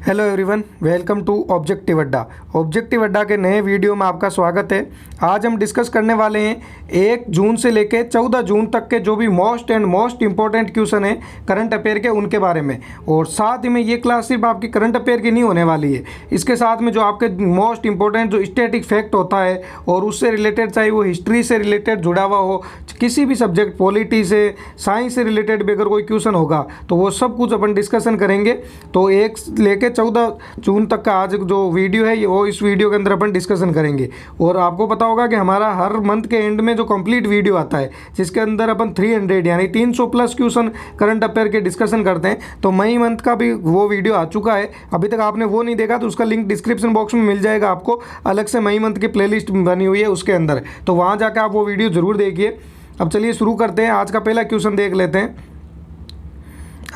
Hello everyone, welcome to objective Adda. Objective Adda के नए video में आपका स्वागत है। आज हम डिस्कस करने वाले हैं 1 जून से लेकर 14 जून तक के जो भी मोस्ट इम्पोर्टेंट क्वेश्चन है करंट अफेयर के, उनके बारे में। और साथ ही में ये क्लास सिर्फ आपकी करंट अफेयर की नहीं होने वाली है, इसके साथ में जो आपके मोस्ट इम्पोर्टेंट जो स्टैटिक फैक्ट होता है और उससे रिलेटेड, चाहे वो हिस्ट्री से रिलेटेड जुड़ा हुआ हो, किसी भी सब्जेक्ट, पॉलिटी से, साइंस से रिलेटेड भी अगर कोई क्वेश्चन होगा तो वो सब कुछ अपन डिस्कशन करेंगे। तो 1 लेके 14 जून तक का आज जो वीडियो है वो इस वीडियो के अंदर अपन डिस्कशन करेंगे। और आपको पता होगा कि हमारा हर मंथ के एंड में जो कंप्लीट वीडियो आता है जिसके अंदर अपन 300 यानी 300 प्लस क्वेश्चन करंट अफेयर के डिस्कशन करते हैं, तो मई मंथ का भी वो वीडियो आ चुका है। अभी तक आपने वो नहीं देखा तो उसका लिंक डिस्क्रिप्शन बॉक्स में मिल जाएगा आपको। अलग से मई मंथ की प्लेलिस्ट बनी हुई है उसके अंदर, तो वहाँ जाकर आप वो वीडियो ज़रूर देखिए। अब चलिए शुरू करते हैं। आज का पहला क्वेश्चन देख लेते हैं।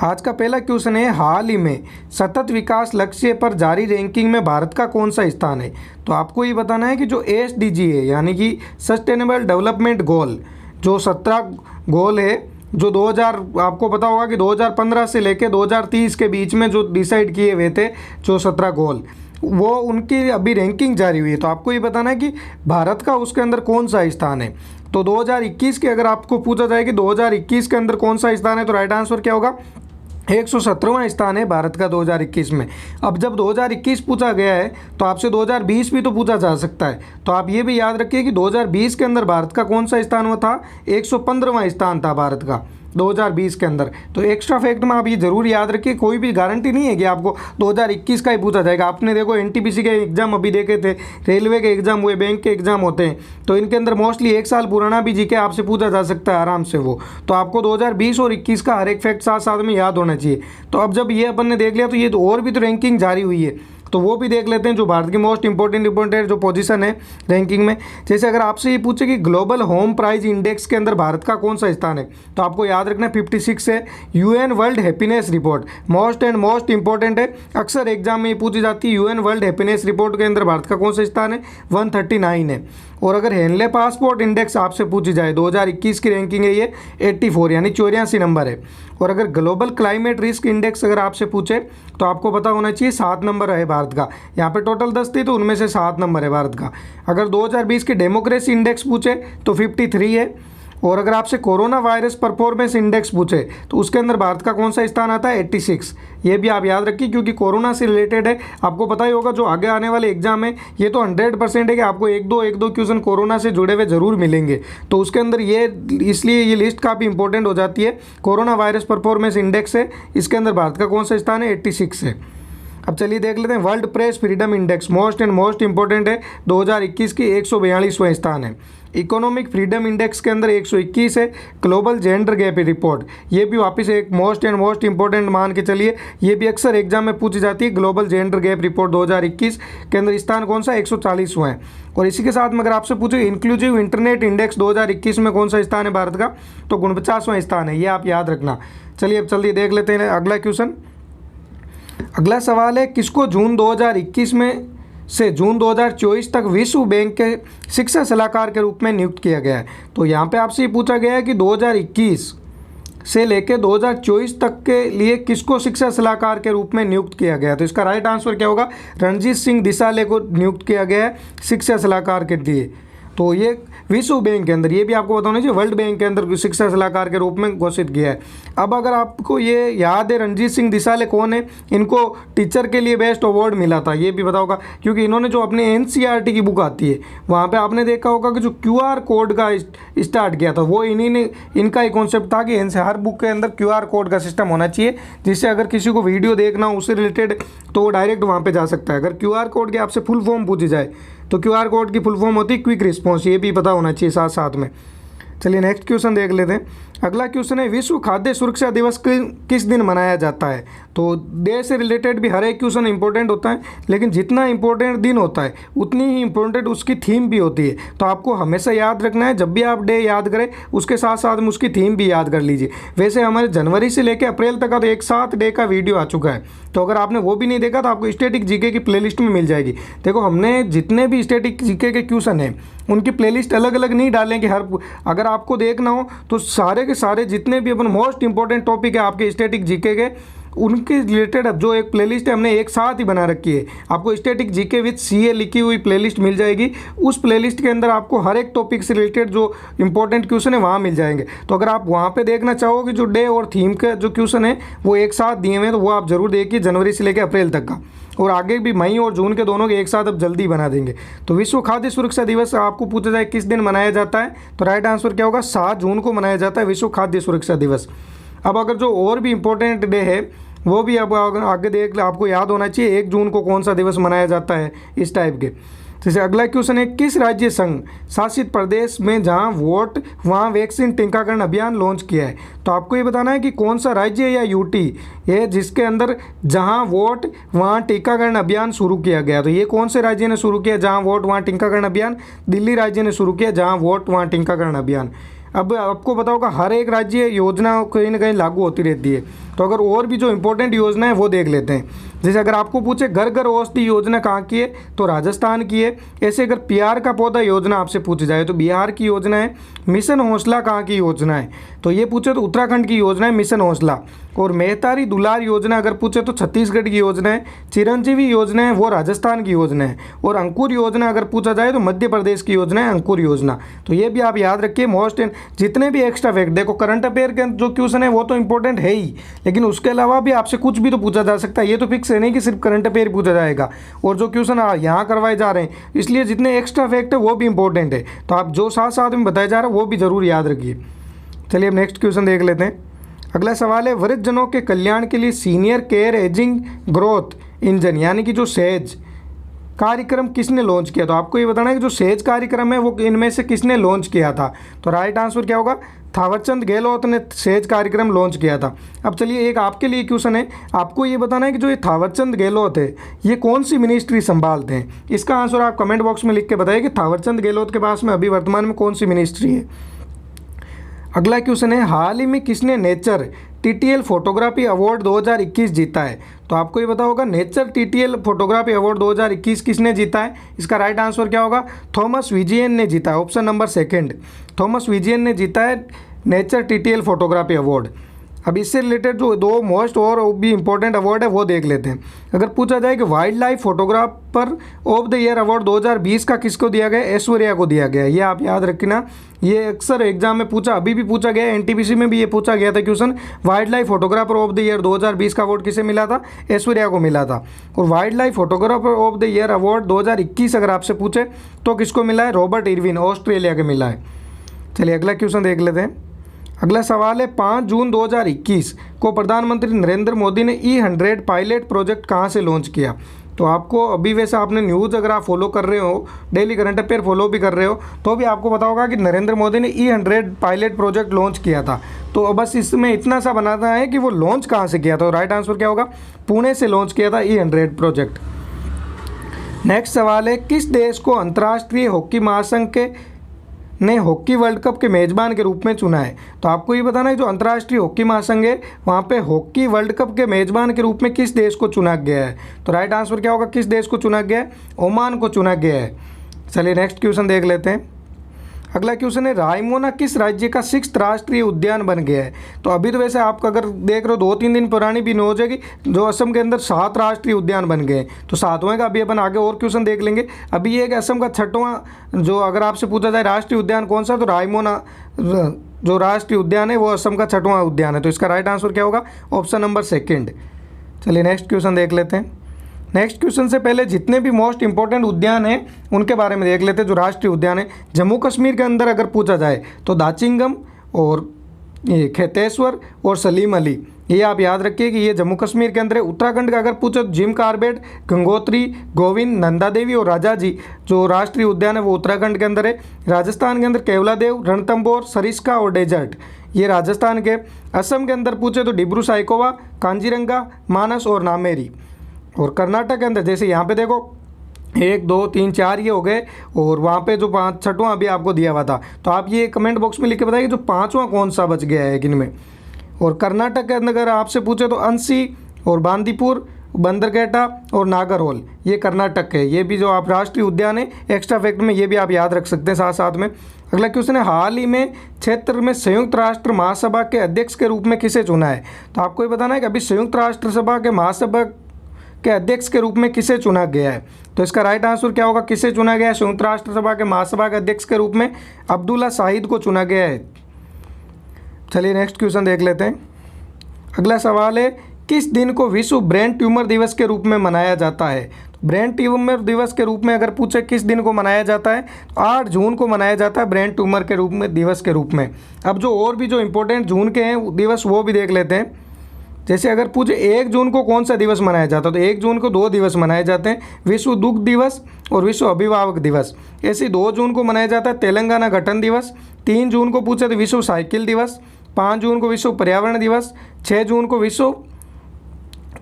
आज का पहला क्वेश्चन है, हाल ही में सतत विकास लक्ष्य पर जारी रैंकिंग में भारत का कौन सा स्थान है? तो आपको ये बताना है कि जो SDG है यानी कि सस्टेनेबल डेवलपमेंट गोल, जो 17 गोल है, जो 2000 आपको पता होगा कि 2015 से लेकर 2030 के बीच में जो डिसाइड किए हुए थे, जो 17 गोल, वो उनकी अभी रैंकिंग जारी हुई है। तो आपको ये बताना है कि भारत का उसके अंदर कौन सा स्थान है। तो 2021 के अगर आपको पूछा जाए कि 2021 के अंदर कौन सा स्थान है, तो राइट आंसर क्या होगा? 117वां स्थान है भारत का 2021 में। अब जब 2021 पूछा गया है तो आपसे 2020 भी तो पूछा जा सकता है। तो आप ये भी याद रखिए कि 2020 के अंदर भारत का कौन सा स्थान हुआ था? 115वां स्थान था भारत का 2020 के अंदर। तो एक्स्ट्रा फैक्ट में आप ये जरूर याद रखिए, कोई भी गारंटी नहीं है कि आपको 2021 का ही पूछा जाएगा। आपने देखो NTPC के एग्जाम अभी देखे थे, रेलवे के एग्जाम हुए, बैंक के एग्जाम होते हैं, तो इनके अंदर मोस्टली 1 साल पुराना भी जीके आपसे पूछा जा सकता है आराम से वो। तो आपको 2020 और 21 का हर एक फैक्ट साथ साथ में याद होना चाहिए। तो अब जब ये अपन ने देख लिया तो ये तो और भी तो रैंकिंग जारी हुई है, तो वो भी देख लेते हैं जो भारत की मोस्ट इंपॉर्टेंट जो पोजीशन है रैंकिंग में। जैसे अगर आपसे ये पूछे कि ग्लोबल होम प्राइस इंडेक्स के अंदर भारत का कौन सा स्थान है, तो आपको याद रखना 56 है। UN world happiness report most important है, अक्सर एग्जाम में ये पूछी जाती है। UN वर्ल्ड हैप्पीनेस रिपोर्ट के अंदर भारत का कौन सा स्थान है? 139 है। और अगर हेनले पासपोर्ट इंडेक्स आपसे पूछी जाए, 2021 की रैंकिंग है ये, 84 यानी 84 नंबर है। और अगर ग्लोबल क्लाइमेट रिस्क इंडेक्स अगर आपसे पूछे तो आपको पता होना चाहिए 7 नंबर है भारत का। यहाँ पे टोटल 10 थे तो उनमें से 7 नंबर है भारत का। अगर 2020 के डेमोक्रेसी इंडेक्स पूछे तो 53 है। और अगर आपसे कोरोना वायरस परफॉर्मेंस इंडेक्स पूछे तो उसके अंदर भारत का कौन सा स्थान आता है? 86। ये भी आप याद रखिए क्योंकि कोरोना से रिलेटेड है। आपको पता ही होगा जो आगे आने वाले एग्जाम है ये तो 100% है कि आपको एक दो क्वेश्चन कोरोना से जुड़े हुए जरूर मिलेंगे। तो उसके अंदर ये, इसलिए ये लिस्ट काफ़ी इंपॉर्टेंट हो जाती है। कोरोना वायरस परफॉर्मेंस इंडेक्स है, इसके अंदर भारत का कौन सा स्थान है? 86 है। अब चलिए देख लेते हैं world press freedom index, most important है, 2021 की 142वां स्थान है। इकोनॉमिक फ्रीडम इंडेक्स के अंदर 121 है। ग्लोबल जेंडर गैप रिपोर्ट, ये भी वापस एक मोस्ट इंपॉर्टेंट मान के चलिए, ये भी अक्सर एग्जाम में पूछी जाती है। ग्लोबल जेंडर गैप रिपोर्ट 2021 के अंदर स्थान कौन सा? 140वां है। और इसी के साथ में अगर आपसे पूछे इंक्लूसिव इंटरनेट इंडेक्स 2021 में कौन सा स्थान है भारत का, तो 49वां स्थान है, ये आप याद रखना। चलिए अब जल्दी देख लेते हैं अगला क्वेश्चन। अगला सवाल है, किसको जून 2021 में से जून 2024 तक विश्व बैंक के शिक्षा सलाहकार के रूप में नियुक्त किया गया है? तो यहाँ पे आपसे ये पूछा गया है कि 2021 से लेकर 2024 तक के लिए किसको शिक्षा सलाहकार के रूप में नियुक्त किया गया है? तो इसका राइट आंसर क्या होगा? रणजीत सिंह दिसाले को नियुक्त किया गया है शिक्षा सलाहकार के लिए। तो ये विश्व बैंक के अंदर, ये भी आपको बताना चाहिए, वर्ल्ड बैंक के अंदर शिक्षा सलाहकार के रूप में घोषित किया है। अब अगर आपको ये याद है रणजीत सिंह दिसाले कौन है, इनको टीचर के लिए बेस्ट अवार्ड मिला था, ये भी पता होगा क्योंकि इन्होंने जो अपने NCERT की बुक आती है वहाँ पे आपने देखा होगा कि जो QR कोड का स्टार्ट किया था वो इन्हीं ने, इनका ही कॉन्सेप्ट था कि हर बुक के अंदर QR कोड का सिस्टम होना चाहिए, जिससे अगर किसी को वीडियो देखना हो उससे रिलेटेड तो वो डायरेक्ट वहाँ पर जा सकता है। अगर QR कोड की आपसे फुल फॉर्म पूछी जाए तो QR कोड की फुल फॉर्म होती है क्विक रिस्पॉन्स, ये भी पता होना चाहिए साथ साथ में। चलिए नेक्स्ट क्वेश्चन देख लेते हैं। अगला क्वेश्चन है, विश्व खाद्य सुरक्षा दिवस किस दिन मनाया जाता है? तो देश से रिलेटेड भी हर एक क्वेश्चन इंपॉर्टेंट होता है, लेकिन जितना इंपॉर्टेंट दिन होता है उतनी ही इंपॉर्टेंट उसकी थीम भी होती है। तो आपको हमेशा याद रखना है, जब भी आप डे याद करें उसके साथ साथ में उसकी थीम भी याद कर लीजिए। वैसे हमारे जनवरी से लेकर अप्रैल तक का तो एक साथ डे का वीडियो आ चुका है, तो अगर आपने वो भी नहीं देखा तो आपको स्टैटिक जीके की प्लेलिस्ट में मिल जाएगी। देखो हमने जितने भी स्टैटिक जीके के क्वेश्चन हैं उनकी प्लेलिस्ट अलग अलग नहीं डालेंगे, अगर आपको देखना हो तो सारे के सारे जितने भी अपन मोस्ट इंपॉर्टेंट टॉपिक है आपके स्टैटिक जीके के उनके रिलेटेड अब जो एक प्लेलिस्ट है हमने एक साथ ही बना रखी है। आपको स्टैटिक जीके विद सीए लिखी हुई प्लेलिस्ट मिल जाएगी। उस प्लेलिस्ट के अंदर आपको हर एक टॉपिक से रिलेटेड जो इंपॉर्टेंट क्वेश्चन है वहाँ मिल जाएंगे। तो अगर आप वहाँ पे देखना चाहोगे जो डे और थीम का जो क्वेश्चन है वो एक साथ दिए हुए हैं, तो वो आप जरूर देखिए, जनवरी से लेकर अप्रैल तक का। और आगे भी मई और जून के दोनों के एक साथ अब जल्दी बना देंगे। तो विश्व खाद्य सुरक्षा दिवस आपको पूछा जाए किस दिन मनाया जाता है, तो राइट आंसर क्या होगा, 7 जून को मनाया जाता है विश्व खाद्य सुरक्षा दिवस। अब अगर जो और भी इम्पोर्टेंट डे है वो भी अब आगे देख आपको याद होना चाहिए 1 जून को कौन सा दिवस मनाया जाता है, इस टाइप के। जैसे अगला क्वेश्चन है, किस राज्य संघ शासित प्रदेश में जहां वोट वहां वैक्सीन टीकाकरण अभियान लॉन्च किया है। तो आपको ये बताना है कि कौन सा राज्य या यूटी है जिसके अंदर जहां वोट वहां टीकाकरण अभियान शुरू किया गया। तो ये कौन से राज्य ने शुरू किया जहां वोट वहां टीकाकरण अभियान, दिल्ली राज्य ने शुरू किया जहां वोट वहां टीकाकरण अभियान। अब आपको पता होगा हर एक राज्य योजना कहीं ना कहीं लागू होती रहती है। तो अगर और भी जो इंपॉर्टेंट योजना है वो देख लेते हैं। जैसे अगर आपको पूछे घर घर औषधि योजना कहाँ की है, तो राजस्थान की है। ऐसे अगर प्यार का पौधा योजना आपसे पूछी जाए तो बिहार की योजना है। मिशन हौसला कहाँ की योजना है, तो ये पूछे तो उत्तराखंड की योजना है मिशन हौसला। और मेहतारी दुलार योजना अगर पूछे तो छत्तीसगढ़ की योजना है। चिरंजीवी योजना है वो राजस्थान की योजना है। और अंकुर योजना अगर पूछा जाए तो मध्य प्रदेश की योजना है अंकुर योजना। तो ये भी आप याद रखिए। मोस्ट जितने भी एक्स्ट्रा फैक्ट, देखो करंट अफेयर के जो क्वेश्चन है वो तो इंपॉर्टेंट है ही, लेकिन उसके अलावा भी आपसे कुछ भी तो पूछा जा सकता है। ये तो फिक्स है नहीं कि सिर्फ करंट अफेयर पूछा जाएगा। और जो क्वेश्चन यहाँ करवाए जा रहे हैं इसलिए जितने एक्स्ट्रा फैक्ट है वो भी इंपॉर्टेंट है। तो आप जो साथ साथ में बताया जा रहा है वो भी ज़रूर याद रखिए। चलिए अब नेक्स्ट क्वेश्चन देख लेते हैं। अगला सवाल है, वृद्धजनों के कल्याण के लिए senior care ageing growth engine यानी कि जो सेज कार्यक्रम किसने लॉन्च किया। तो आपको ये बताना है कि जो सेज कार्यक्रम है वो इनमें से किसने लॉन्च किया था। तो राइट आंसर क्या होगा, थावरचंद गहलोत ने सेज कार्यक्रम लॉन्च किया था। अब चलिए एक आपके लिए क्वेश्चन है, आपको ये बताना है कि जो ये थावरचंद गहलोत है ये कौन सी मिनिस्ट्री संभालते हैं। इसका आंसर आप कमेंट बॉक्स में लिख के बताइए कि थावरचंद गहलोत के पास में अभी वर्तमान में कौन सी मिनिस्ट्री है। अगला क्वेश्चन है, हाल ही में किसने नेचर टीटीएल फोटोग्राफी अवार्ड 2021 जीता है। तो आपको ये पता होगा नेचर टीटीएल फोटोग्राफी अवार्ड 2021 किसने जीता है। इसका राइट आंसर क्या होगा, थॉमस विजियन ने जीता है। ऑप्शन नंबर 2 थॉमस विजियन ने जीता है नेचर टीटीएल फोटोग्राफी अवार्ड। अब इससे रिलेटेड जो 2 मोस्ट और भी इंपॉर्टेंट अवार्ड है वो देख लेते हैं। अगर पूछा जाए कि wild life photographer of the year award 2020 का किसको दिया गया, ऐश्वर्या को दिया गया। ये आप याद रखना, ये अक्सर एग्जाम में पूछा, अभी भी पूछा गया, एनटीपीसी में भी ये पूछा गया था question. Wild life photographer of the year 2020 का अवार्ड किसे मिला था, ऐश्वर्या को मिला था। और wild life photographer of the year award 2021 अगर आपसे पूछे तो किसको मिला है, रॉबर्ट इरविन ऑस्ट्रेलिया के मिला है। चलिए अगला क्वेश्चन देख लेते हैं। अगला सवाल है, 5 जून 2021 को प्रधानमंत्री नरेंद्र मोदी ने E100 पायलट प्रोजेक्ट कहाँ से लॉन्च किया। तो आपको अभी वैसे आपने न्यूज़ अगर आप फॉलो कर रहे हो, डेली करंट अफेयर फॉलो भी कर रहे हो, तो भी आपको पता होगा कि नरेंद्र मोदी ने E100 पायलट प्रोजेक्ट लॉन्च किया था। तो बस इसमें इतना सा बनाना है कि वो लॉन्च कहाँ से किया था। राइट आंसर क्या होगा, पुणे से लॉन्च किया था E100 प्रोजेक्ट। नेक्स्ट सवाल है, किस देश को अंतर्राष्ट्रीय हॉकी महासंघ के ने हॉकी वर्ल्ड कप के मेज़बान के रूप में चुना है। तो आपको ये बताना है जो अंतर्राष्ट्रीय हॉकी महासंघ है वहाँ पे हॉकी वर्ल्ड कप के मेज़बान के रूप में किस देश को चुना गया है। तो राइट आंसर क्या होगा, किस देश को चुना गया है, ओमान को चुना गया है। चलिए नेक्स्ट क्वेश्चन देख लेते हैं। अगला क्वेश्चन है, रायमोना किस राज्य का 6th राष्ट्रीय उद्यान बन गया है। तो अभी तो वैसे आप अगर देख रहे हो 2-3 दिन पुरानी भी हो जाएगी, जो असम के अंदर 7 राष्ट्रीय उद्यान बन गए। तो 7वें का अभी अपन आगे और क्वेश्चन देख लेंगे। अभी ये कि असम का 6वां जो अगर आपसे पूछा जाए राष्ट्रीय उद्यान कौन सा, तो रायमोना जो राष्ट्रीय उद्यान है वो असम का 6वां उद्यान है। तो इसका राइट आंसर क्या होगा, ऑप्शन नंबर 2। चलिए नेक्स्ट क्वेश्चन देख लेते हैं। नेक्स्ट क्वेश्चन से पहले जितने भी मोस्ट इंपॉर्टेंट उद्यान हैं उनके बारे में देख लेते हैं। जो राष्ट्रीय उद्यान है जम्मू कश्मीर के अंदर अगर पूछा जाए तो दाचिंगम और ये खेतेश्वर और सलीम अली, ये आप याद रखिए कि ये जम्मू कश्मीर के अंदर है। उत्तराखंड का अगर पूछो जिम कार्बेट, गंगोत्री, गोविंद, नंदा देवी और राजाजी जो राष्ट्रीय उद्यान है वो उत्तराखंड के अंदर है। राजस्थान के अंदर केवलादेव, रणथंभौर, सरिस्का और डेजर्ट, ये राजस्थान के। असम के अंदर पूछे तो डिब्रू साइकोवा, कांजीरंगा, मानस और नामेरी। और कर्नाटक के अंदर जैसे यहाँ पे देखो 1 2 3 4 ये हो गए, और वहाँ पे जो 6वां अभी आपको दिया हुआ था। तो आप ये कमेंट बॉक्स में लिख के बताइए जो 5वां कौन सा बच गया है किनमें। और कर्नाटक के अंदर अगर आपसे पूछे तो अंसी और बांदीपुर, बंदरकेटा और नागरहोल, ये कर्नाटक है। ये भी जो आप राष्ट्रीय उद्यान है एक्स्ट्रा फैक्ट में ये भी आप याद रख सकते हैं साथ साथ में। अगला क्वेश्चन है, हाल ही में क्षेत्र में संयुक्त राष्ट्र महासभा के अध्यक्ष के रूप में किसे चुना है? तो आपको ये बताना है कि अभी संयुक्त राष्ट्र सभा के महासभा के अध्यक्ष के रूप में किसे चुना गया है? तो इसका राइट आंसर क्या होगा? किसे चुना गया है संयुक्त राष्ट्र सभा के महासभा के अध्यक्ष के रूप में? अब्दुल्ला शाहिद को चुना गया है। चलिए नेक्स्ट क्वेश्चन देख लेते हैं। अगला सवाल है, किस दिन को विश्व ब्रेन ट्यूमर दिवस के रूप में मनाया जाता है? तो ब्रेन ट्यूमर दिवस के रूप में अगर पूछे किस दिन को मनाया जाता है, तो 8 जून को मनाया जाता है ब्रेन ट्यूमर के रूप में, दिवस के रूप में। अब जो और भी जो इंपॉर्टेंट जून के हैं दिवस वो भी देख लेते हैं। जैसे अगर पूछे 1 जून को कौन सा दिवस मनाया जाता है, तो 1 जून को 2 दिवस मनाए जाते हैं, विश्व दुग्ध दिवस और विश्व अभिभावक दिवस। ऐसे 2 जून को मनाया जाता है तेलंगाना गठन दिवस, 3 जून को पूछे तो विश्व साइकिल दिवस, 5 जून को विश्व पर्यावरण दिवस, 6 जून को विश्व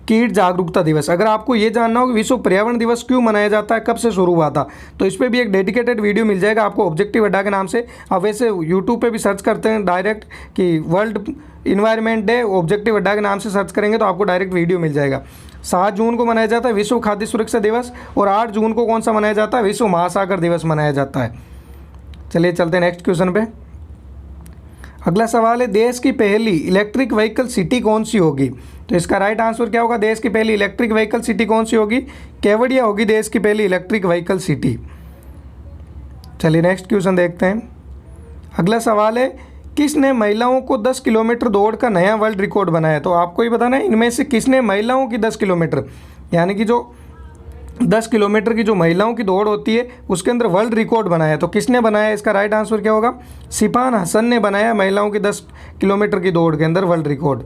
कीट जागरूकता दिवस। अगर आपको ये जानना हो कि विश्व पर्यावरण दिवस क्यों मनाया जाता है, कब से शुरू हुआ था, तो इस पर भी एक डेडिकेटेड वीडियो मिल जाएगा आपको ऑब्जेक्टिव अड्डा के नाम से। आप वैसे यूट्यूब पे भी सर्च करते हैं डायरेक्ट कि world environment day, objective Adda के नाम से सर्च करेंगे तो आपको डायरेक्ट वीडियो मिल जाएगा। 7 जून को मनाया जाता है विश्व खाद्य सुरक्षा दिवस, और 8 जून को कौन सा मनाया जाता है? विश्व महासागर दिवस मनाया जाता है। चलिए चलते हैं नेक्स्ट क्वेश्चन पे। अगला सवाल है, देश की पहली इलेक्ट्रिक व्हीकल सिटी कौन सी होगी? तो इसका राइट आंसर क्या होगा? देश की पहली इलेक्ट्रिक व्हीकल सिटी कौन सी होगी? केवड़िया होगी देश की पहली इलेक्ट्रिक व्हीकल सिटी। चलिए नेक्स्ट क्वेश्चन देखते हैं। अगला सवाल है, किसने महिलाओं को 10 किलोमीटर दौड़ का नया वर्ल्ड रिकॉर्ड बनाया? तो आपको ये बताना है इनमें से किसने महिलाओं की 10 किलोमीटर, यानी कि जो 10 किलोमीटर की जो महिलाओं की दौड़ होती है उसके अंदर वर्ल्ड रिकॉर्ड बनाया, तो किसने बनाया? इसका राइट आंसर क्या होगा? सिफान हसन ने बनाया महिलाओं की 10 किलोमीटर की दौड़ के अंदर वर्ल्ड रिकॉर्ड।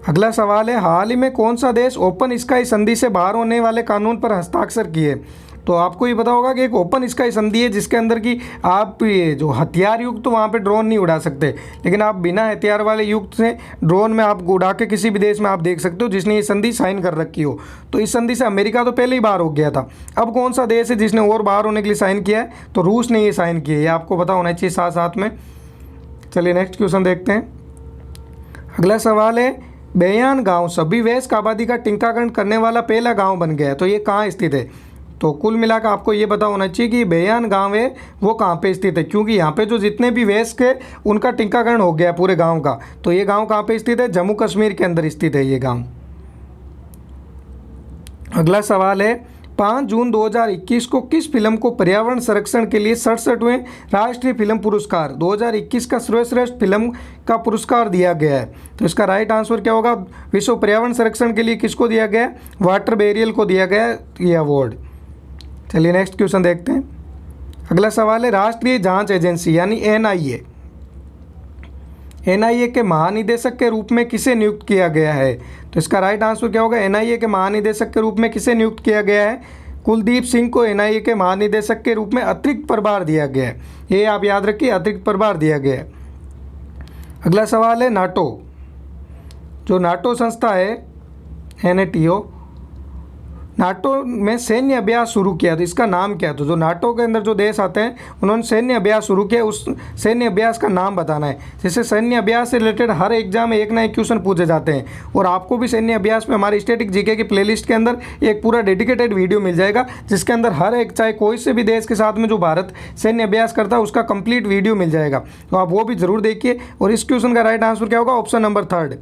अगला सवाल है, हाल ही में कौन सा देश ओपन स्काई संधि से बाहर होने वाले कानून पर हस्ताक्षर किए? तो आपको ये पता होगा कि एक ओपन स्काई संधि है जिसके अंदर कि आप ये जो हथियार युक्त तो वहाँ पे ड्रोन नहीं उड़ा सकते, लेकिन आप बिना हथियार वाले युक्त से ड्रोन में आप उड़ा के किसी भी देश में आप देख सकते हो जिसने ये संधि साइन कर रखी हो। तो इस संधि से अमेरिका तो पहले ही बाहर हो गया था। अब कौन सा देश है जिसने और बाहर होने के लिए साइन किया है? तो रूस ने ये साइन किया है, ये आपको पता होना चाहिए साथ साथ में। चलिए नेक्स्ट क्वेश्चन देखते हैं। अगला सवाल है, बेयान गाँव सभी वयस्क आबादी का टीकाकरण करने वाला पहला गाँव बन गया है, तो ये कहाँ स्थित है? तो कुल मिलाकर आपको ये पता होना चाहिए कि बेयान गांव है वो कहाँ पे स्थित है, क्योंकि यहाँ पे जो जितने भी वयस्क है उनका टीकाकरण हो गया पूरे गांव का। तो ये गांव कहाँ पे स्थित है? जम्मू कश्मीर के अंदर स्थित है ये गांव। अगला सवाल है, 5 जून 2021 को किस फिल्म को पर्यावरण संरक्षण के लिए 67वें राष्ट्रीय फिल्म पुरस्कार 2021 का सर्वश्रेष्ठ फिल्म का पुरस्कार दिया गया है? तो इसका राइट आंसर क्या होगा? विश्व पर्यावरण संरक्षण के लिए किसको दिया गया है? वाटर बेरियल को दिया गया ये अवार्ड। चलिए नेक्स्ट क्वेश्चन देखते हैं। अगला सवाल है, राष्ट्रीय जांच एजेंसी यानी एनआईए के महानिदेशक के रूप में किसे नियुक्त किया गया है? तो इसका राइट आंसर क्या होगा? एनआईए के महानिदेशक के रूप में किसे नियुक्त किया गया है? कुलदीप सिंह को एनआईए के महानिदेशक के रूप में अतिरिक्त प्रभार दिया गया है, ये आप याद रखिए, अतिरिक्त प्रभार दिया गया है। अगला सवाल है, नाटो, जो नाटो संस्था है NATO, नाटो में सैन्य अभ्यास शुरू किया, तो इसका नाम क्या है? तो जो नाटो के अंदर जो देश आते हैं उन्होंने सैन्य अभ्यास शुरू किया, उस सैन्य अभ्यास का नाम बताना है। जैसे सैन्य अभ्यास से रिलेटेड हर एग्जाम में एक ना एक क्वेश्चन पूछे जाते हैं, और आपको भी सैन्य अभ्यास में हमारी स्टैटिक जीके की प्लेलिस्ट के अंदर एक पूरा डेडिकेटेड वीडियो मिल जाएगा, जिसके अंदर हर एक, चाहे कोई से भी देश के साथ में जो भारत सैन्य अभ्यास करता है उसका कंप्लीट वीडियो मिल जाएगा, तो आप वो भी ज़रूर देखिए। और इस क्वेश्चन का राइट आंसर क्या होगा? Option number 3,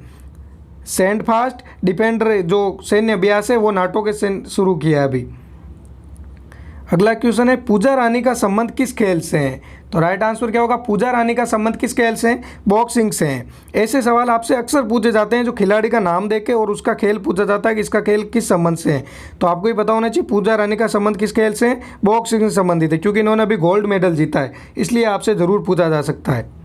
send fast defender जो सैन्य अभ्यास है वो नाटो के शुरू किया है अभी। अगला क्वेश्चन है, पूजा रानी का संबंध किस खेल से है? तो राइट आंसर क्या होगा? पूजा रानी का संबंध किस खेल से है? बॉक्सिंग से है। ऐसे सवाल आपसे अक्सर पूछे जाते हैं जो खिलाड़ी का नाम देके और उसका खेल पूछा जाता है कि इसका खेल किस संबंध से है। तो आपको ये पता होना चाहिए पूजा रानी का संबंध किस खेल से है? बॉक्सिंग से संबंधित है, क्योंकि इन्होंने अभी गोल्ड मेडल जीता है, इसलिए आपसे ज़रूर पूछा जा सकता है।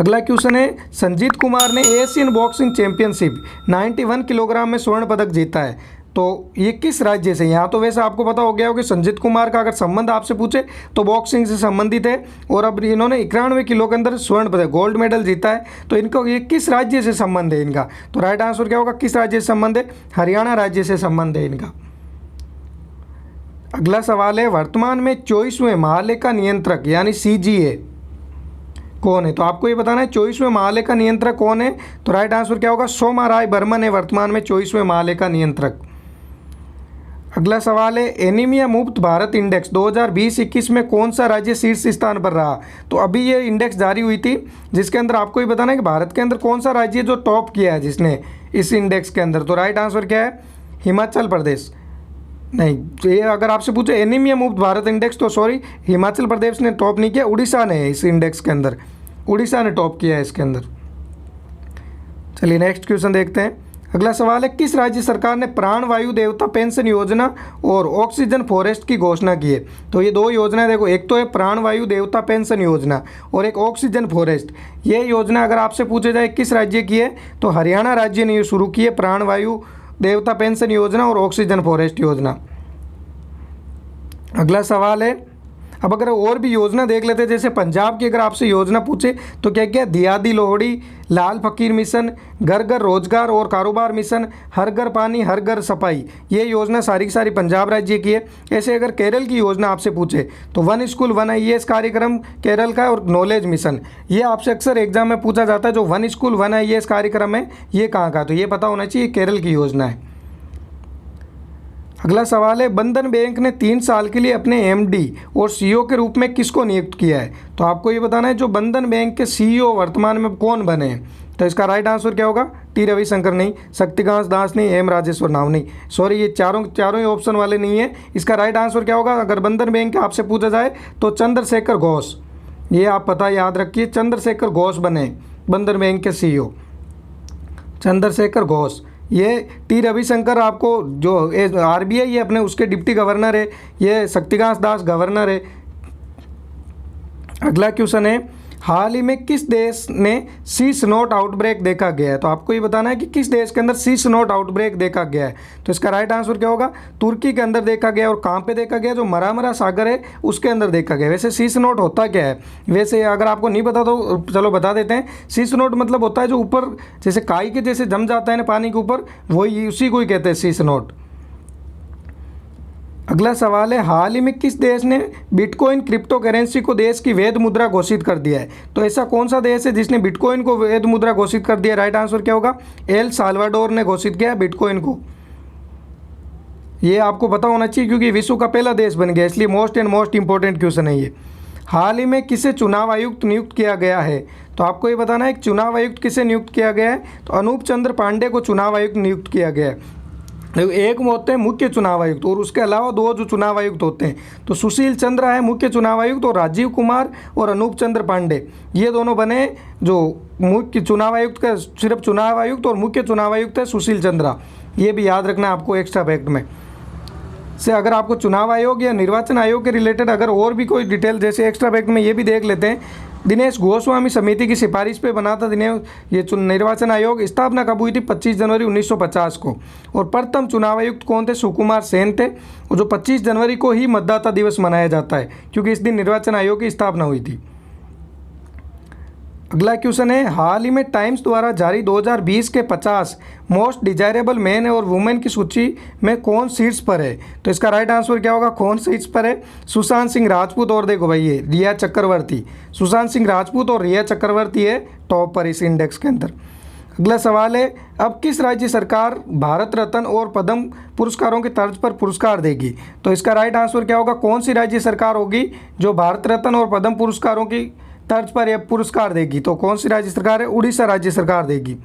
अगला क्वेश्चन है, संजीत कुमार ने एशियन बॉक्सिंग चैंपियनशिप 91 किलोग्राम में स्वर्ण पदक जीता है, तो ये किस राज्य से? यहाँ तो वैसे आपको पता हो गया हो कि संजीत कुमार का अगर संबंध आपसे पूछे तो बॉक्सिंग से संबंधित है, और अब इन्होंने 91 किलो के अंदर स्वर्ण पदक गोल्ड मेडल जीता है, तो इनको ये किस राज्य से संबंध है इनका? तो राइट आंसर क्या होगा? किस राज्य से संबंध है? हरियाणा राज्य से संबंध है इनका। अगला सवाल है, वर्तमान में 24वें महालेखा नियंत्रक यानी CGA कौन है? तो आपको ये बताना है 24वें महालेखा नियंत्रक कौन है? तो राइट आंसर क्या होगा? सोमा राय बर्मन है वर्तमान में 24वें महालेखा नियंत्रक। अगला सवाल है एनीमिया मुक्त भारत इंडेक्स 2020-21 में कौन सा राज्य शीर्ष स्थान पर रहा। तो अभी ये इंडेक्स जारी हुई थी जिसके अंदर आपको ये बताना है कि भारत के अंदर कौन सा राज्य है जो टॉप किया है जिसने इस इंडेक्स के अंदर। तो राइट आंसर क्या है, हिमाचल प्रदेश। नहीं, तो ये अगर आपसे पूछे एनीमिया मुक्त भारत इंडेक्स तो सॉरी, हिमाचल प्रदेश ने टॉप नहीं किया, उड़ीसा ने इस इंडेक्स के अंदर, उड़ीसा ने टॉप किया है इसके अंदर। चलिए नेक्स्ट क्वेश्चन देखते हैं। अगला सवाल है किस राज्य सरकार ने प्राण वायु देवता पेंशन योजना और ऑक्सीजन फॉरेस्ट की घोषणा की है। तो ये दो योजनाएं देखो, एक तो है प्राण वायु देवता पेंशन योजना और एक ऑक्सीजन फॉरेस्ट। ये योजना अगर आपसे पूछे जाए किस राज्य की है तो हरियाणा राज्य ने ये शुरू की है, प्राण वायु देवता पेंशन योजना और ऑक्सीजन फॉरेस्ट योजना। अगला सवाल है, अब अगर और भी योजना देख लेते हैं, जैसे पंजाब की अगर आपसे योजना पूछे तो क्या क्या, दियादी लोहड़ी, लाल फकीर मिशन, घर घर रोजगार और कारोबार मिशन, हर घर पानी हर घर सफाई, ये योजना सारी की सारी पंजाब राज्य की है। ऐसे अगर केरल की योजना आपसे पूछे तो वन स्कूल वन IAS कार्यक्रम केरल का और नॉलेज मिशन, ये आपसे अक्सर एग्जाम में पूछा जाता है। जो वन स्कूल वन IAS कार्यक्रम है ये कहाँ का, तो ये पता होना चाहिए, केरल की योजना है। अगला सवाल है बंधन बैंक ने 3 साल के लिए अपने MD और CEO के रूप में किसको नियुक्त किया है। तो आपको ये बताना है जो बंधन बैंक के CEO वर्तमान में कौन बने हैं। तो इसका राइट आंसर क्या होगा, T रविशंकर नहीं, शक्तिकांत दास नहीं, M राजेश्वर नाव नहीं, सॉरी ये चारों ही ऑप्शन वाले नहीं है। इसका राइट आंसर क्या होगा, अगर बंधन बैंक आपसे पूछा जाए तो चंद्रशेखर घोष, ये आप पता याद रखिए, चंद्रशेखर घोष बने बंधन बैंक के CEO, चंद्रशेखर घोष। ये T रविशंकर आपको जो RBI है अपने उसके डिप्टी गवर्नर है, ये शक्तिकांत दास गवर्नर है। अगला क्वेश्चन है हाल ही में किस देश ने शीश नोट आउटब्रेक देखा गया है। तो आपको ये बताना है कि किस देश के अंदर शीश नोट आउटब्रेक देखा गया है। तो इसका राइट आंसर क्या होगा, तुर्की के अंदर देखा गया। और कहाँ पे देखा गया, जो मरामरा सागर है उसके अंदर देखा गया। वैसे शीश नोट होता क्या है, वैसे अगर आपको नहीं पता तो चलो बता देते हैं। शीश नोट मतलब होता है जो ऊपर जैसे काई के जैसे जम जाता है ना पानी के ऊपर, वही उसी को ही कहते हैं शीश नोट। अगला सवाल है हाल ही में किस देश ने बिटकॉइन क्रिप्टो करेंसी को देश की वैध मुद्रा घोषित कर दिया है। तो ऐसा कौन सा देश है जिसने बिटकॉइन को वैध मुद्रा घोषित कर दिया। राइट आंसर क्या होगा, एल साल्वाडोर ने घोषित किया बिटकॉइन को। ये आपको पता होना चाहिए क्योंकि विश्व का पहला देश बन गया, इसलिए मोस्ट इंपॉर्टेंट क्वेश्चन है ये। हाल ही में किसे चुनाव आयुक्त नियुक्त किया गया है। तो आपको ये बताना है चुनाव आयुक्त किसे नियुक्त किया गया है। तो अनूप चंद्र पांडे को चुनाव आयुक्त नियुक्त किया गया है। एक होते हैं मुख्य चुनाव आयुक्त और उसके अलावा 2 जो चुनाव आयुक्त होते हैं। तो सुशील चंद्र है मुख्य चुनाव आयुक्त और राजीव कुमार और अनूप चंद्र पांडे ये दोनों बने जो मुख्य चुनाव आयुक्त का। सिर्फ चुनाव आयुक्त और मुख्य चुनाव आयुक्त है सुशील चंद्रा, ये भी याद रखना आपको एक्स्ट्रा फैक्ट में से। अगर आपको चुनाव आयोग या निर्वाचन आयोग के रिलेटेड अगर और भी कोई डिटेल जैसे एक्स्ट्रा फैक्ट में ये भी देख लेते हैं। दिनेश गोस्वामी समिति की सिफारिश पे बना था ये निर्वाचन आयोग। स्थापना कब हुई थी, 25 जनवरी 1950 को। और प्रथम चुनाव आयुक्त कौन थे, सुकुमार सेन थे। और जो 25 जनवरी को ही मतदाता दिवस मनाया जाता है क्योंकि इस दिन निर्वाचन आयोग की स्थापना हुई थी। अगला क्वेश्चन है हाल ही में टाइम्स द्वारा जारी 2020 के 50 मोस्ट डिजायरेबल मैन और वुमेन की सूची में कौन शीर्ष पर है। तो इसका राइट आंसर क्या होगा, कौन शीर्ष पर है, सुशांत सिंह राजपूत और देखो भाई ये रिया चक्रवर्ती। सुशांत सिंह राजपूत और रिया चक्रवर्ती है टॉप पर इस इंडेक्स के अंदर। अगला सवाल है अब किस राज्य सरकार भारत रत्न और पद्म पुरस्कारों के तर्ज पर पुरस्कार देगी। तो इसका राइट आंसर क्या होगा, कौन सी राज्य सरकार होगी जो भारत रत्न और पद्म पुरस्कारों की तर्ज पर यह पुरस्कार देगी। तो कौन सी राज्य सरकार है, उड़ीसा राज्य सरकार देगी।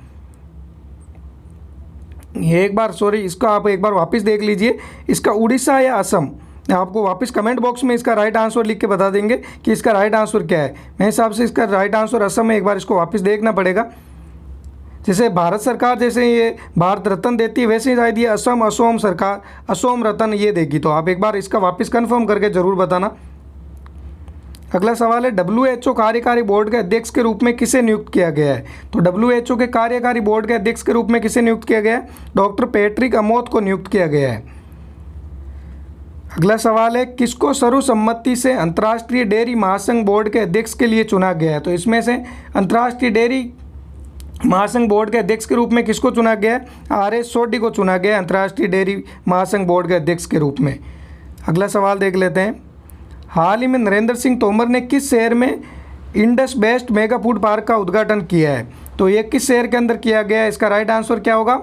एक बार सॉरी इसका आप एक बार वापस देख लीजिए, इसका उड़ीसा या असम, आपको वापस कमेंट बॉक्स में इसका राइट आंसर लिख के बता देंगे कि इसका राइट आंसर क्या है। मेरे हिसाब से इसका राइट आंसर असम है, एक बार इसको वापस देखना पड़ेगा। जैसे भारत सरकार जैसे ये भारत रत्न देती है वैसे ही शायद ये असम सरकार असम रत्न ये देगी। तो आप एक बार इसका वापस कंफर्म करके ज़रूर बताना। अगला सवाल है WHO कार्यकारी बोर्ड के अध्यक्ष के रूप में किसे नियुक्त किया गया है। तो WHO के कार्यकारी बोर्ड के अध्यक्ष के रूप में किसे नियुक्त किया गया है, डॉक्टर पैट्रिक अमोद को नियुक्त किया गया है। अगला सवाल है किसको सर्वसम्मति से अंतर्राष्ट्रीय डेयरी महासंघ बोर्ड के अध्यक्ष के लिए चुना गया है। तो इसमें से अंतर्राष्ट्रीय डेयरी महासंघ बोर्ड के अध्यक्ष के रूप में किसको चुना गया है, RS सोडी को चुना गया है अंतर्राष्ट्रीय डेयरी महासंघ बोर्ड के अध्यक्ष के रूप में। अगला सवाल देख लेते हैं हाल ही में नरेंद्र सिंह तोमर ने किस शहर में Indus best mega food park का उद्घाटन किया है। तो ये किस शहर के अंदर किया गया है, इसका राइट आंसर क्या होगा,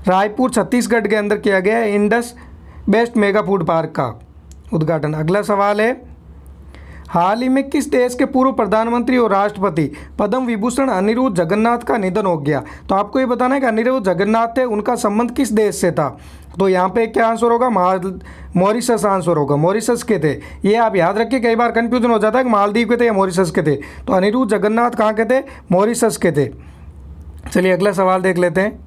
रायपुर छत्तीसगढ़ के अंदर किया गया है Indus best mega food park का उद्घाटन। अगला सवाल है, हाल ही में किस देश के पूर्व प्रधानमंत्री और राष्ट्रपति पद्म विभूषण अनिरुद्ध जगन्नाथ का निधन हो गया? तो आपको ये बताना है कि अनिरुद्ध जगन्नाथ थे, उनका संबंध किस देश से था? तो यहाँ पे क्या आंसर होगा? मॉरिशस आंसर होगा, मॉरिशस के थे। ये आप याद रखिए, कई बार कंफ्यूजन हो जाता है कि मालदीव के थे या मॉरिशस के थे। तो अनिरुद्ध जगन्नाथ कहाँ के थे? मॉरिशस के थे। चलिए अगला सवाल देख लेते हैं।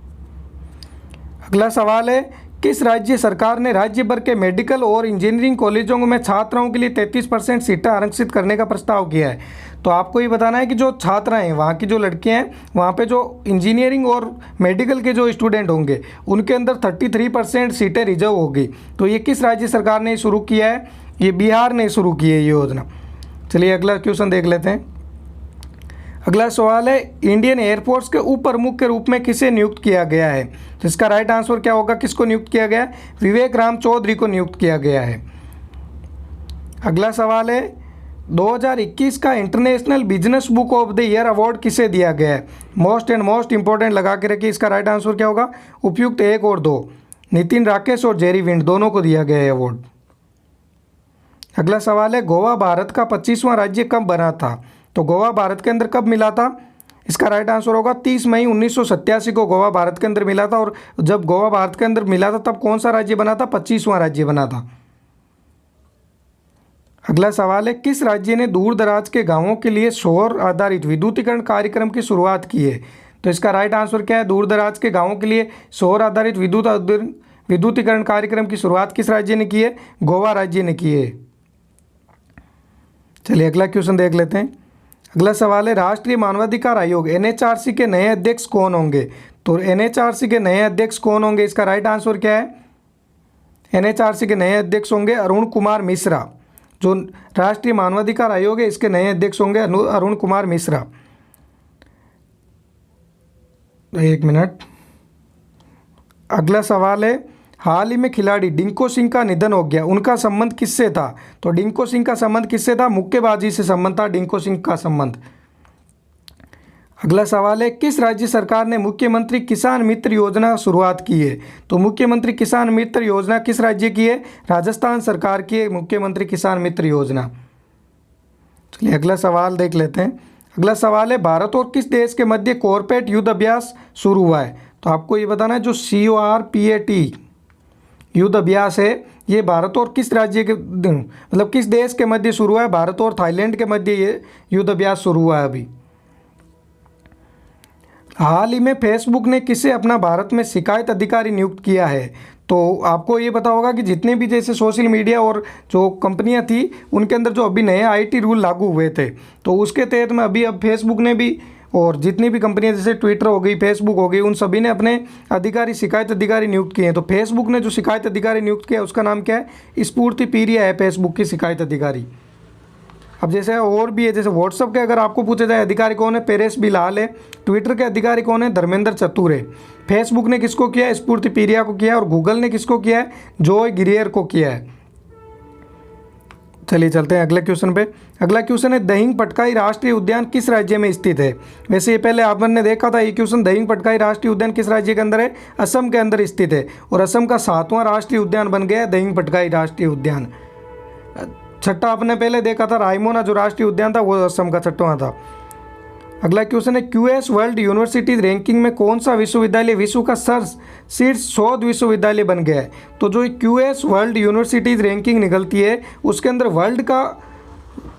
अगला सवाल है, किस राज्य सरकार ने राज्य भर के मेडिकल और इंजीनियरिंग कॉलेजों में छात्राओं के लिए 33% सीटें आरक्षित करने का प्रस्ताव किया है? तो आपको ये बताना है कि जो छात्र हैं, वहाँ की जो लड़कियाँ हैं, वहाँ पे जो इंजीनियरिंग और मेडिकल के जो स्टूडेंट होंगे उनके अंदर 33% सीटें रिजर्व होगी। तो ये किस राज्य सरकार ने शुरू किया है? ये बिहार ने शुरू की है ये योजना। चलिए अगला क्वेश्चन देख लेते हैं। अगला सवाल है, इंडियन एयरफोर्स के उप प्रमुख के रूप में किसे नियुक्त किया गया है? तो इसका राइट आंसर क्या होगा? किसको नियुक्त किया गया है? विवेक राम चौधरी को नियुक्त किया गया है। अगला सवाल है, 2021 का international business book of the year award किसे दिया गया है? मोस्ट एंड मोस्ट इंपॉर्टेंट लगा के रखिए, इसका राइट आंसर क्या होगा? उपयुक्त 1 और 2, नितिन राकेश और जेरी विंड दोनों को दिया गया है अवार्ड। अगला सवाल है, गोवा भारत का 25वां राज्य कब बना था? तो गोवा भारत के अंदर कब मिला था? इसका राइट आंसर होगा 30 मई 1987 को गोवा भारत के अंदर मिला था। और जब गोवा भारत के अंदर मिला था तब कौन सा राज्य बना था? 25वां राज्य बना था। अगला सवाल है, किस राज्य ने दूर दराज के गांवों के लिए सौर आधारित विद्युतीकरण कार्यक्रम की शुरुआत की है? तो इसका राइट आंसर क्या है? दूर दराज के गांवों के लिए सौर आधारित विद्युतीकरण कार्यक्रम की शुरुआत किस राज्य ने की है? गोवा राज्य ने की है। चलिए अगला क्वेश्चन देख लेते हैं। अगला सवाल है, राष्ट्रीय मानवाधिकार आयोग NHRC के नए अध्यक्ष कौन होंगे? तो NHRC के नए अध्यक्ष कौन होंगे? इसका राइट आंसर क्या है? NHRC के नए अध्यक्ष होंगे अरुण कुमार मिश्रा। जो राष्ट्रीय मानवाधिकार आयोग है इसके नए अध्यक्ष होंगे अरुण कुमार मिश्रा। एक मिनट। अगला सवाल है, हाल ही में खिलाड़ी डिंको सिंह का निधन हो गया, उनका संबंध किससे था? तो डिंको सिंह का संबंध किससे था? मुक्केबाजी से संबंध था डिंको सिंह का संबंध। अगला सवाल है, किस राज्य सरकार ने मुख्यमंत्री किसान मित्र योजना शुरुआत की है? तो मुख्यमंत्री किसान मित्र योजना किस राज्य की है? राजस्थान सरकार की है मुख्यमंत्री किसान मित्र योजना। चलिए अगला सवाल देख लेते हैं। अगला सवाल है, भारत और किस देश के मध्य कॉर्पोरेट युद्ध अभ्यास शुरू हुआ है? तो आपको ये बताना है, जो CORPAT युद्ध अभ्यास है ये भारत और किस राज्य के मतलब किस देश के मध्य शुरू हुआ है? भारत और थाईलैंड के मध्य ये युद्ध अभ्यास शुरू हुआ है अभी। हाल ही में फेसबुक ने किसे अपना भारत में शिकायत अधिकारी नियुक्त किया है? तो आपको ये पता होगा कि जितने भी जैसे सोशल मीडिया और जो कंपनियां थी उनके अंदर जो अभी नए IT रूल लागू हुए थे, तो उसके तहत में अब फेसबुक ने भी और जितनी भी कंपनियां जैसे ट्विटर हो गई, फेसबुक हो गई, उन सभी ने अपने अधिकारी शिकायत अधिकारी नियुक्त किए हैं। तो फेसबुक ने जो शिकायत अधिकारी नियुक्त किया उसका नाम क्या है? स्फूर्ति पीरिया है फेसबुक की शिकायत अधिकारी। अब जैसे और भी है, जैसे व्हाट्सअप के अगर आपको पूछा जाए अधिकारी कौन है? पेरेस बिलाल है। ट्विटर के अधिकारी कौन है? धर्मेंद्र चतुर है। फेसबुक ने किसको किया? स्फूर्ति पीरिया को किया। और गूगल ने किसको किया है? जॉय गिरियर को किया है। चलिए चलते हैं अगले क्वेश्चन पे। अगला क्वेश्चन है, दहिंग पटकाई राष्ट्रीय उद्यान किस राज्य में स्थित है? वैसे ये पहले आपने देखा था ये क्वेश्चन, दहिंग पटकाई राष्ट्रीय उद्यान किस राज्य के अंदर है? असम के अंदर स्थित है। और असम का 7वां राष्ट्रीय उद्यान बन गया है दहिंग पटकाई राष्ट्रीय उद्यान। छठा आपने पहले देखा था रायमोना जो राष्ट्रीय उद्यान था वो असम का 6वां था। अगला क्वेश्चन है, QS वर्ल्ड यूनिवर्सिटीज रैंकिंग में कौन सा विश्वविद्यालय विश्व का शीर्ष 100 विश्वविद्यालय बन गया है? तो जो QS वर्ल्ड यूनिवर्सिटीज रैंकिंग निकलती है उसके अंदर वर्ल्ड का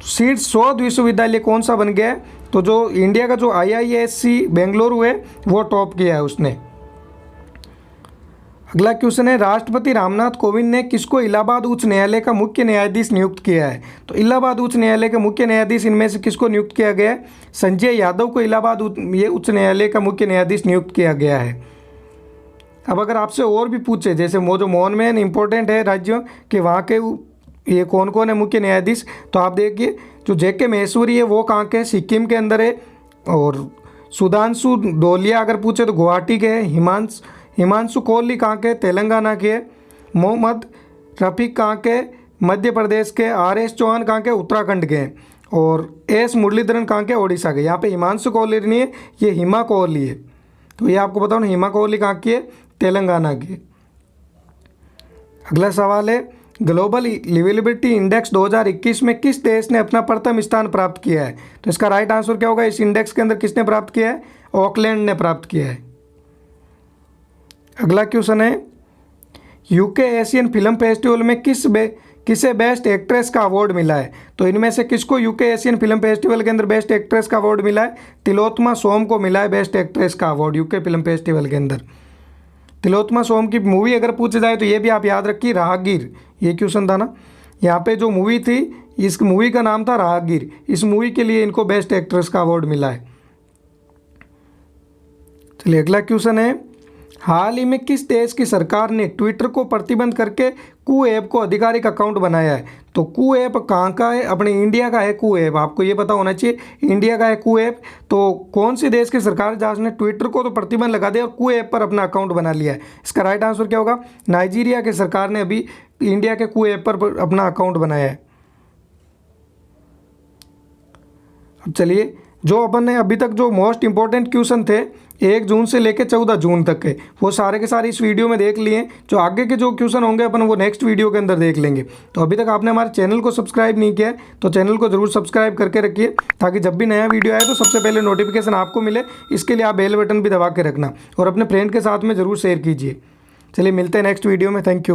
शीर्ष 100 विश्वविद्यालय कौन सा बन गया है? तो जो इंडिया का जो IISc बेंगलुरु है वो टॉप किया है उसने। अगला क्वेश्चन है, राष्ट्रपति रामनाथ कोविंद ने किसको इलाहाबाद उच्च न्यायालय का मुख्य न्यायाधीश नियुक्त किया है? तो इलाहाबाद उच्च न्यायालय के मुख्य न्यायाधीश इनमें से किसको नियुक्त किया गया है? संजय यादव को इलाहाबाद उच्च न्यायालय का मुख्य न्यायाधीश नियुक्त किया गया है। अब अगर आपसे और भी पूछे, जैसे जो मोहनमैन इंपॉर्टेंट है राज्यों के, वहाँ के ये कौन कौन है मुख्य न्यायाधीश, तो आप देखिए जो JK महेश्वरी है वो कहाँ के? सिक्किम के अंदर है। और सुधांशु डोलिया अगर पूछे तो गुवाहाटी के है। हिमांशु कोहली कहाँ के? तेलंगाना के। मोहम्मद रफ़ीक कहाँ के? मध्य प्रदेश के। RS चौहान कहाँ के? उत्तराखंड के। और S मुरलीधरन कहाँ के? ओडिशा के। यहाँ पे हिमांशु कोहली नहीं है, ये हिमा कोहली है। तो ये आपको बताओ ना, हिमा कोहली कहाँ की है? तेलंगाना की। अगला सवाल है, ग्लोबल लिवेबिलिटी इंडेक्स 2021 में किस देश ने अपना प्रथम स्थान प्राप्त किया है? तो इसका राइट आंसर क्या होगा? इस इंडेक्स के अंदर किसने प्राप्त किया है? ऑकलैंड ने प्राप्त किया है। अगला क्वेश्चन है, यूके एशियन फिल्म फेस्टिवल में किसे बेस्ट एक्ट्रेस का अवार्ड मिला है? तो इनमें से किसको यूके एशियन फिल्म फेस्टिवल के अंदर बेस्ट एक्ट्रेस का अवार्ड मिला है? तिलोत्तमा सोम को मिला है बेस्ट एक्ट्रेस का अवार्ड यूके फिल्म फेस्टिवल के अंदर। तिलोत्तमा सोम की मूवी अगर पूछी जाए तो ये भी आप याद रखिए, राहगीर, ये क्वेश्चन था ना। यहाँ पे जो मूवी थी, इस मूवी का नाम था राहगीर। इस मूवी के लिए इनको बेस्ट एक्ट्रेस का अवार्ड मिला है। चलिए अगला क्वेश्चन है, हाल ही में किस देश की सरकार ने ट्विटर को प्रतिबंध करके कू ऐप को आधिकारिक अकाउंट बनाया है? तो कू ऐप कहाँ का है? अपने इंडिया का है कू ऐप, आपको ये पता होना चाहिए, इंडिया का है कू ऐप। तो कौन सी देश की सरकार जहाँ ने ट्विटर को तो प्रतिबंध लगा दिया और कू ऐप पर अपना अकाउंट बना लिया है? इसका राइट आंसर क्या होगा? नाइजीरिया की सरकार ने अभी इंडिया के कू ऐप पर अपना अकाउंट बनाया है। अब चलिए, जो अपन ने अभी तक जो मोस्ट इंपॉर्टेंट क्वेश्चन थे 1 जून से लेकर 14 जून तक के, वो सारे के सारे इस वीडियो में देख लिए। जो आगे के जो क्वेश्चन होंगे अपन वो नेक्स्ट वीडियो के अंदर देख लेंगे। तो अभी तक आपने हमारे चैनल को सब्सक्राइब नहीं किया है तो चैनल को जरूर सब्सक्राइब करके रखिए, ताकि जब भी नया वीडियो आए तो सबसे पहले नोटिफिकेशन आपको मिले। इसके लिए आप बेल बटन भी दबा के रखना और अपने फ्रेंड के साथ में ज़रूर शेयर कीजिए। चलिए मिलते हैं नेक्स्ट वीडियो में। Thank you.